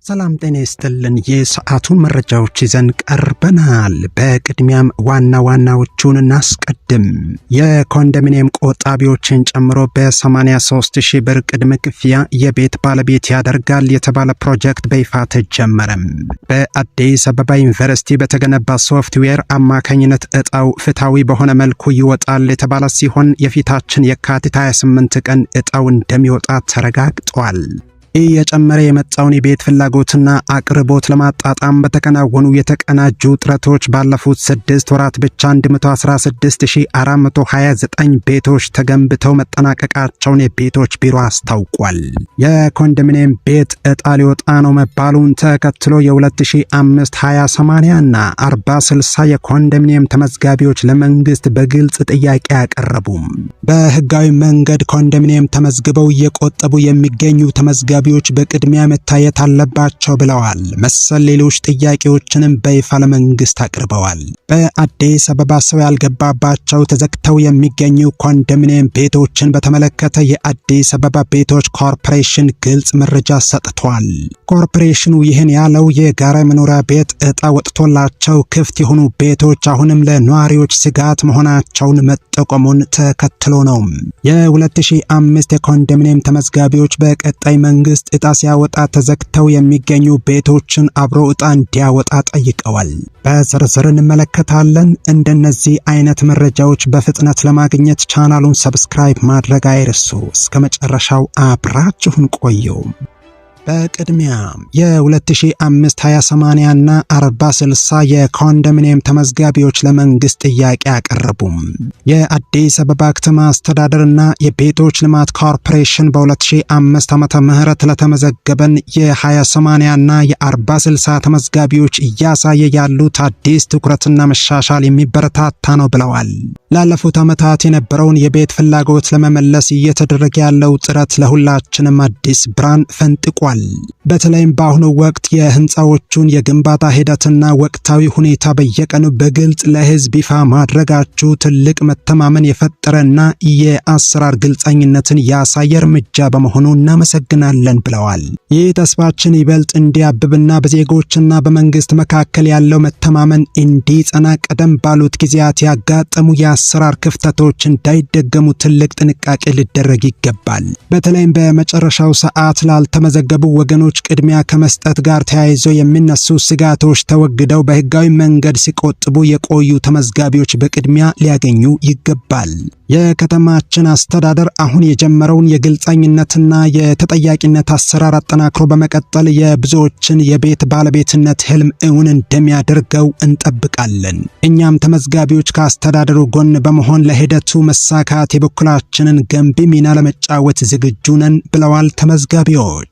ሰላም ጤና ይስጥልን። የሰዓቱን መረጃዎች ይዘን ቀርበናል። በቅድሚያም ዋና ዋናዎቹን እናስቀድም። የኮንዶሚኒየም ቆጣቢዎችን ጨምሮ በ83,000 ብር ቅድመ ክፍያ የቤት ባለቤት ያደርጋል የተባለ ፕሮጀክት በይፋ ተጀመረ። በአዲስ አበባ ዩኒቨርሲቲ በተገነባ ሶፍትዌር አማካኝነት እጣው ፍትሃዊ በሆነ መልኩ ይወጣል የተባለ ሲሆን የፊታችን የካቲት 28 ቀን እጣው እንደሚወጣ ተረጋግጧል። እየጨመረ የመጣውን የቤት ፍላጎትና አቅርቦት ለማጣጣም በተከናወኑ የተቀናጁ ጥረቶች ባለፉት 6 ወራት ብቻ 116429 ቤቶች ተገንብተው መጠናቀቃቸውን የቤቶች ቢሮ አስታውቋል። የኮንዶሚኒየም ቤት እጣ ሊወጣ ነው መባሉን ተከትሎ የ2005 20/80 እና 40/60 የኮንዶሚኒየም ተመዝጋቢዎች ለመንግስት በግልጽ ጥያቄ አቀረቡ። በህጋዊ መንገድ ኮንዶሚኒየም ተመዝግበው እየቆጠቡ የሚገኙ ተመዝጋቢዎች በቅድሚያ መታየት አለባቸው ብለዋል። መሰል ሌሎች ጥያቄዎችንም በይፋ ለመንግስት አቅርበዋል። በአዲስ አበባ ሰው ያልገባባቸው ተዘግተው የሚገኙ ኮንዶሚኒየም ቤቶችን በተመለከተ የአዲስ አበባ ቤቶች ኮርፖሬሽን ግልጽ መረጃ ሰጥቷል። ኮርፖሬሽኑ ይህን ያለው የጋራ መኖሪያ ቤት እጣ ወጥቶላቸው ክፍት የሆኑ ቤቶች አሁንም ለነዋሪዎች ስጋት መሆናቸውን መጠቆሙን ተከትሎ ነው። የ2005 የኮንዶሚኒየም ተመዝጋቢዎች በቀጣይ መንግስት እጣ ሲያወጣ ተዘግተው የሚገኙ ቤቶችን አብሮ እጣ እንዲያወጣ ጠይቀዋል። በዝርዝር እንመለከታለን። እንደነዚህ አይነት መረጃዎች በፍጥነት ለማግኘት ቻናሉን ሰብስክራይብ ማድረግ አይርሱ። እስከ መጨረሻው አብራችሁን ቆዩ። በቅድሚያ የ2005 20/80 እና 40/60 የኮንዶሚኒየም ተመዝጋቢዎች ለመንግስት ጥያቄ አቀረቡ። የአዲስ አበባ ከተማ አስተዳደርና የቤቶች ልማት ኮርፖሬሽን በ2005 ዓመተ ምህረት ለተመዘገበን የ20/80 እና የ40/60 ተመዝጋቢዎች እያሳየ ያሉት አዲስ ትኩረትና መሻሻል የሚበረታታ ነው ብለዋል። ላለፉት ዓመታት የነበረውን የቤት ፍላጎት ለመመለስ እየተደረገ ያለው ጥረት ለሁላችንም አዲስ ብርሃን ፈንጥቋል። በተለይም በአሁኑ ወቅት የህንፃዎቹን የግንባታ ሂደትና ወቅታዊ ሁኔታ በየቀኑ በግልጽ ለህዝብ ይፋ ማድረጋችሁ ትልቅ መተማመን የፈጠረና የአሰራር ግልጸኝነትን ያሳየ እርምጃ በመሆኑ እናመሰግናለን ብለዋል። ይህ ተስፋችን ይበልጥ እንዲያብብና በዜጎችና በመንግስት መካከል ያለው መተማመን እንዲጸና ቀደም ባሉት ጊዜያት ያጋጠሙ የአሰራር ክፍተቶች እንዳይደገሙ ትልቅ ጥንቃቄ ሊደረግ ይገባል። በተለይም በመጨረሻው ሰዓት ላልተመዘገቡ ወገኖች ቅድሚያ ከመስጠት ጋር ተያይዞ የሚነሱ ስጋቶች ተወግደው በህጋዊ መንገድ ሲቆጥቡ የቆዩ ተመዝጋቢዎች በቅድሚያ ሊያገኙ ይገባል። የከተማችን አስተዳደር አሁን የጀመረውን የግልጸኝነትና የተጠያቂነት አሰራር አጠናክሮ በመቀጠል የብዙዎችን የቤት ባለቤትነት ህልም እውን እንደሚያደርገው እንጠብቃለን። እኛም ተመዝጋቢዎች ከአስተዳደሩ ጎን በመሆን ለሂደቱ መሳካት የበኩላችንን ገንቢ ሚና ለመጫወት ዝግጁ ነን ብለዋል ተመዝጋቢዎች።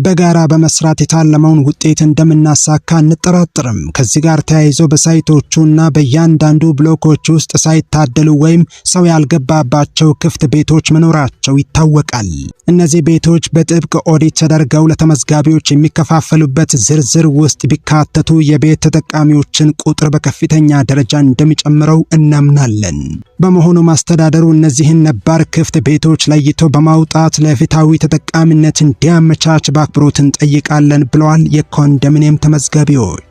በጋራ በመስራት የታለመውን ውጤት እንደምናሳካ እንጠራጠርም። ከዚህ ጋር ተያይዞ በሳይቶቹና በእያንዳንዱ ብሎኮች ውስጥ ሳይታደሉ ወይም ሰው ያልገባባቸው ክፍት ቤቶች መኖራቸው ይታወቃል። እነዚህ ቤቶች በጥብቅ ኦዲት ተደርገው ለተመዝጋቢዎች የሚከፋፈሉበት ዝርዝር ውስጥ ቢካተቱ የቤት ተጠቃሚዎችን ቁጥር በከፍተኛ ደረጃ እንደሚጨምረው እናምናለን። በመሆኑም አስተዳደሩ እነዚህን ነባር ክፍት ቤቶች ለይቶ በማውጣት ለፍትሃዊ ተጠቃሚነት እንዲያመቻች በአክብሮት እንጠይቃለን ብለዋል የኮንዶሚኒየም ተመዝጋቢዎች።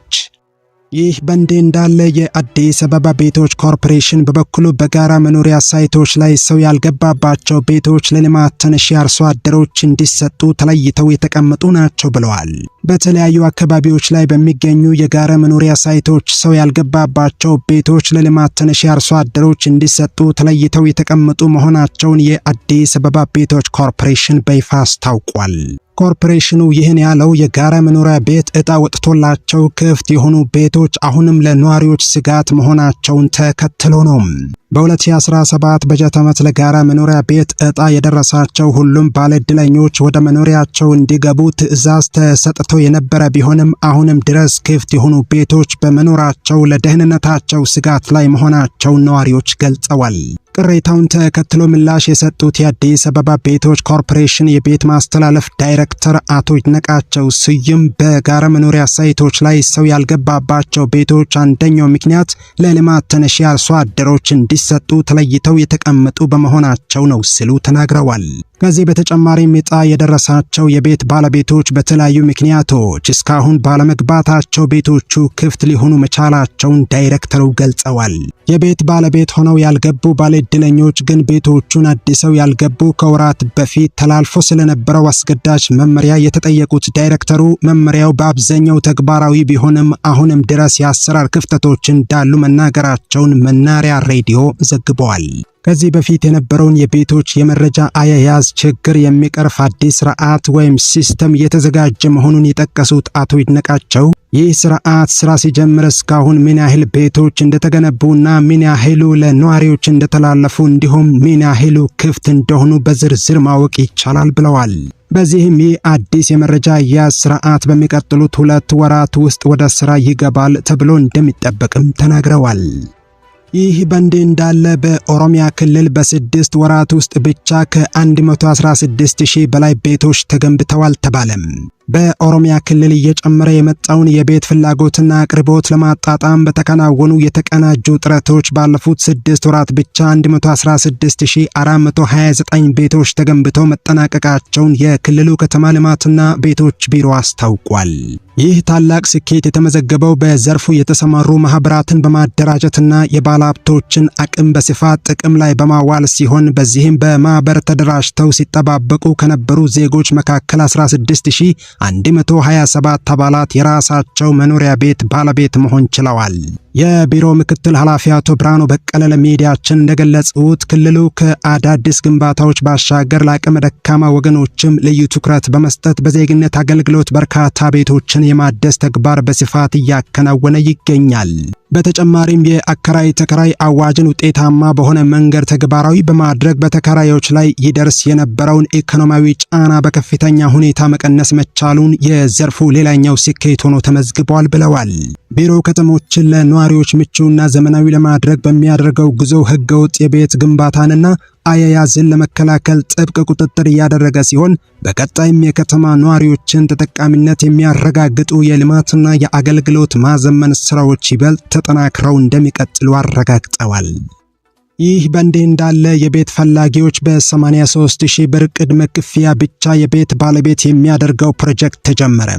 ይህ በእንዲህ እንዳለ የአዲስ አበባ ቤቶች ኮርፖሬሽን በበኩሉ በጋራ መኖሪያ ሳይቶች ላይ ሰው ያልገባባቸው ቤቶች ለልማት ተነሺ አርሶ አደሮች እንዲሰጡ ተለይተው የተቀመጡ ናቸው ብለዋል። በተለያዩ አካባቢዎች ላይ በሚገኙ የጋራ መኖሪያ ሳይቶች ሰው ያልገባባቸው ቤቶች ለልማት ተነሺ አርሶ አደሮች እንዲሰጡ ተለይተው የተቀመጡ መሆናቸውን የአዲስ አበባ ቤቶች ኮርፖሬሽን በይፋ አስታውቋል። ኮርፖሬሽኑ ይህን ያለው የጋራ መኖሪያ ቤት እጣ ወጥቶላቸው ክፍት የሆኑ ቤቶች አሁንም ለነዋሪዎች ስጋት መሆናቸውን ተከትሎ ነው። በ2017 በጀት ዓመት ለጋራ መኖሪያ ቤት እጣ የደረሳቸው ሁሉም ባለዕድለኞች ወደ መኖሪያቸው እንዲገቡ ትዕዛዝ ተሰጥተው የነበረ ቢሆንም አሁንም ድረስ ክፍት የሆኑ ቤቶች በመኖራቸው ለደህንነታቸው ስጋት ላይ መሆናቸውን ነዋሪዎች ገልጸዋል። ቅሬታውን ተከትሎ ምላሽ የሰጡት የአዲስ አበባ ቤቶች ኮርፖሬሽን የቤት ማስተላለፍ ዳይሬክተር አቶ ይድነቃቸው ስዩም በጋራ መኖሪያ ሳይቶች ላይ ሰው ያልገባባቸው ቤቶች አንደኛው ምክንያት ለልማት ተነሺ አርሶ አደሮች እንዲሰጡ ተለይተው የተቀመጡ በመሆናቸው ነው ሲሉ ተናግረዋል። ከዚህ በተጨማሪም ዕጣ የደረሳቸው የቤት ባለቤቶች በተለያዩ ምክንያቶች እስካሁን ባለመግባታቸው ቤቶቹ ክፍት ሊሆኑ መቻላቸውን ዳይሬክተሩ ገልጸዋል። የቤት ባለቤት ሆነው ያልገቡ ባለዕድለኞች ግን ቤቶቹን አድሰው ያልገቡ ከወራት በፊት ተላልፎ ስለነበረው አስገዳጅ መመሪያ የተጠየቁት ዳይሬክተሩ መመሪያው በአብዛኛው ተግባራዊ ቢሆንም አሁንም ድረስ የአሰራር ክፍተቶች እንዳሉ መናገራቸውን መናሪያ ሬዲዮ ዘግበዋል። ከዚህ በፊት የነበረውን የቤቶች የመረጃ አያያዝ ችግር የሚቀርፍ አዲስ ስርዓት ወይም ሲስተም እየተዘጋጀ መሆኑን የጠቀሱት አቶ ይድነቃቸው ይህ ስርዓት ስራ ሲጀምር እስካሁን ምን ያህል ቤቶች እንደተገነቡና ምን ያህሉ ለነዋሪዎች እንደተላለፉ እንዲሁም ምን ያህሉ ክፍት እንደሆኑ በዝርዝር ማወቅ ይቻላል ብለዋል። በዚህም ይህ አዲስ የመረጃ አያያዝ ስርዓት በሚቀጥሉት 2 ወራት ውስጥ ወደ ስራ ይገባል ተብሎ እንደሚጠበቅም ተናግረዋል። ይህ በእንዲህ እንዳለ በኦሮሚያ ክልል በ6 ወራት ውስጥ ብቻ ከ116,000 በላይ ቤቶች ተገንብተዋል ተባለም። በኦሮሚያ ክልል እየጨመረ የመጣውን የቤት ፍላጎትና አቅርቦት ለማጣጣም በተከናወኑ የተቀናጁ ጥረቶች ባለፉት 6 ወራት ብቻ 116,429 ቤቶች ተገንብተው መጠናቀቃቸውን የክልሉ ከተማ ልማትና ቤቶች ቢሮ አስታውቋል። ይህ ታላቅ ስኬት የተመዘገበው በዘርፉ የተሰማሩ ማህበራትን በማደራጀትና የባለሀብቶችን አቅም በስፋት ጥቅም ላይ በማዋል ሲሆን በዚህም በማህበር ተደራጅተው ሲጠባበቁ ከነበሩ ዜጎች መካከል 16,127 አባላት የራሳቸው መኖሪያ ቤት ባለቤት መሆን ችለዋል። የቢሮ ምክትል ኃላፊ አቶ ብርሃኑ በቀለ ለሚዲያችን እንደገለጹት ክልሉ ከአዳዲስ ግንባታዎች ባሻገር ለአቅመ ደካማ ወገኖችም ልዩ ትኩረት በመስጠት በዜግነት አገልግሎት በርካታ ቤቶችን የማደስ ተግባር በስፋት እያከናወነ ይገኛል። በተጨማሪም የአከራይ ተከራይ አዋጅን ውጤታማ በሆነ መንገድ ተግባራዊ በማድረግ በተከራዮች ላይ ይደርስ የነበረውን ኢኮኖሚያዊ ጫና በከፍተኛ ሁኔታ መቀነስ መቻሉን የዘርፉ ሌላኛው ስኬት ሆኖ ተመዝግቧል ብለዋል። ቢሮው ከተሞችን ለነዋሪዎች ምቹና ዘመናዊ ለማድረግ በሚያደርገው ጉዞ ህገወጥ የቤት ግንባታንና አያያዝን ለመከላከል ጥብቅ ቁጥጥር እያደረገ ሲሆን በቀጣይም የከተማ ነዋሪዎችን ተጠቃሚነት የሚያረጋግጡ የልማትና የአገልግሎት ማዘመን ስራዎች ይበልጥ ተጠናክረው እንደሚቀጥሉ አረጋግጠዋል። ይህ በእንዲህ እንዳለ የቤት ፈላጊዎች በ83,000 ብር ቅድመ ክፍያ ብቻ የቤት ባለቤት የሚያደርገው ፕሮጀክት ተጀመረ።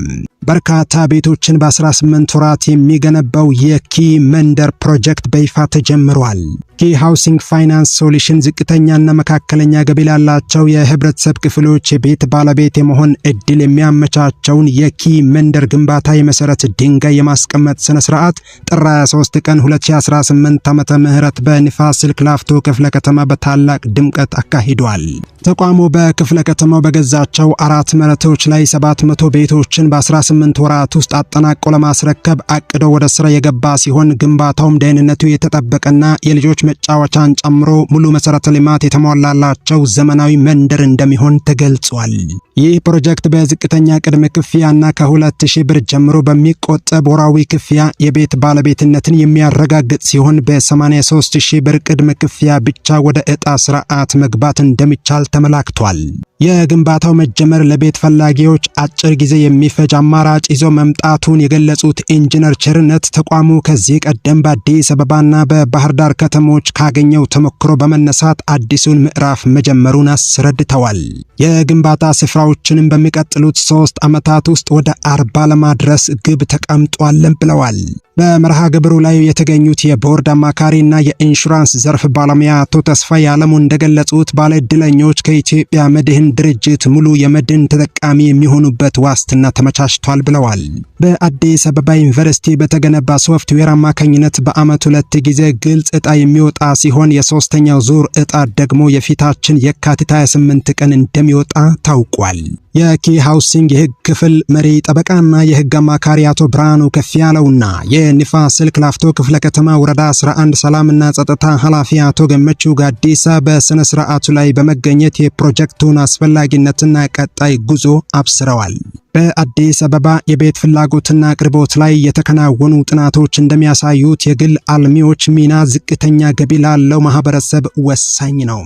በርካታ ቤቶችን በ18 ወራት የሚገነባው የኪ መንደር ፕሮጀክት በይፋ ተጀምሯል። ኪ ሃውሲንግ ፋይናንስ ሶሉሽን ዝቅተኛና መካከለኛ ገቢ ላላቸው የህብረተሰብ ክፍሎች የቤት ባለቤት የመሆን እድል የሚያመቻቸውን የኪ መንደር ግንባታ የመሰረት ድንጋይ የማስቀመጥ ስነ ስርዓት ጥር 23 ቀን 2018 ዓመተ ምህረት በንፋስ ስልክ ላፍቶ ክፍለ ከተማ በታላቅ ድምቀት አካሂዷል። ተቋሙ በክፍለ ከተማው በገዛቸው 4 መሬቶች ላይ 700 ቤቶችን በ18 ወራት ውስጥ አጠናቆ ለማስረከብ አቅዶ ወደ ስራ የገባ ሲሆን ግንባታውም ደህንነቱ የተጠበቀና የልጆች መጫወቻን ጨምሮ ሙሉ መሰረተ ልማት የተሟላላቸው ዘመናዊ መንደር እንደሚሆን ተገልጿል። ይህ ፕሮጀክት በዝቅተኛ ቅድመ ክፍያና ከ2,000 ብር ጀምሮ በሚቆጠብ ወራዊ ክፍያ የቤት ባለቤትነትን የሚያረጋግጥ ሲሆን በ83,000 ብር ቅድመ ክፍያ ብቻ ወደ ዕጣ ስርዓት መግባት እንደሚቻል ተመላክቷል። የግንባታው መጀመር ለቤት ፈላጊዎች አጭር ጊዜ የሚፈጅ አማራጭ ይዞ መምጣቱን የገለጹት ኢንጂነር ቸርነት ተቋሙ ከዚህ ቀደም በአዲስ አበባና በባህር ዳር ከተሞች ካገኘው ተሞክሮ በመነሳት አዲሱን ምዕራፍ መጀመሩን አስረድተዋል። የግንባታ ስፍራዎችንም በሚቀጥሉት 3 ዓመታት ውስጥ ወደ 40 ለማድረስ ግብ ተቀምጧል ብለዋል። በመርሃ ግብሩ ላይ የተገኙት የቦርድ አማካሪና የኢንሹራንስ ዘርፍ ባለሙያ አቶ ተስፋ ያለሙ እንደገለጹት ባለዕድለኞች ከኢትዮጵያ መድህን ድርጅት ሙሉ የመድን ተጠቃሚ የሚሆኑበት ዋስትና ተመቻችቷል ብለዋል። በአዲስ አበባ ዩኒቨርሲቲ በተገነባ ሶፍትዌር አማካኝነት በአመት 2 ጊዜ ግልጽ ዕጣ የሚወጣ ሲሆን የሶስተኛው ዙር ዕጣ ደግሞ የፊታችን የካቲት 28 ቀን እንደሚወጣ ታውቋል። የኪ ሃውሲንግ የህግ ክፍል መሪ ጠበቃና የህግ አማካሪ አቶ ብርሃኑ ከፍያለውና የንፋስ ስልክ ላፍቶ ክፍለ ከተማ ወረዳ 11 ሰላምና ጸጥታ ኃላፊ አቶ ገመቹ ጋዲሳ በስነ ስርዓቱ ላይ በመገኘት የፕሮጀክቱን አስፈላጊነትና ቀጣይ ጉዞ አብስረዋል። በአዲስ አበባ የቤት ፍላጎትና አቅርቦት ላይ የተከናወኑ ጥናቶች እንደሚያሳዩት የግል አልሚዎች ሚና ዝቅተኛ ገቢ ላለው ማህበረሰብ ወሳኝ ነው።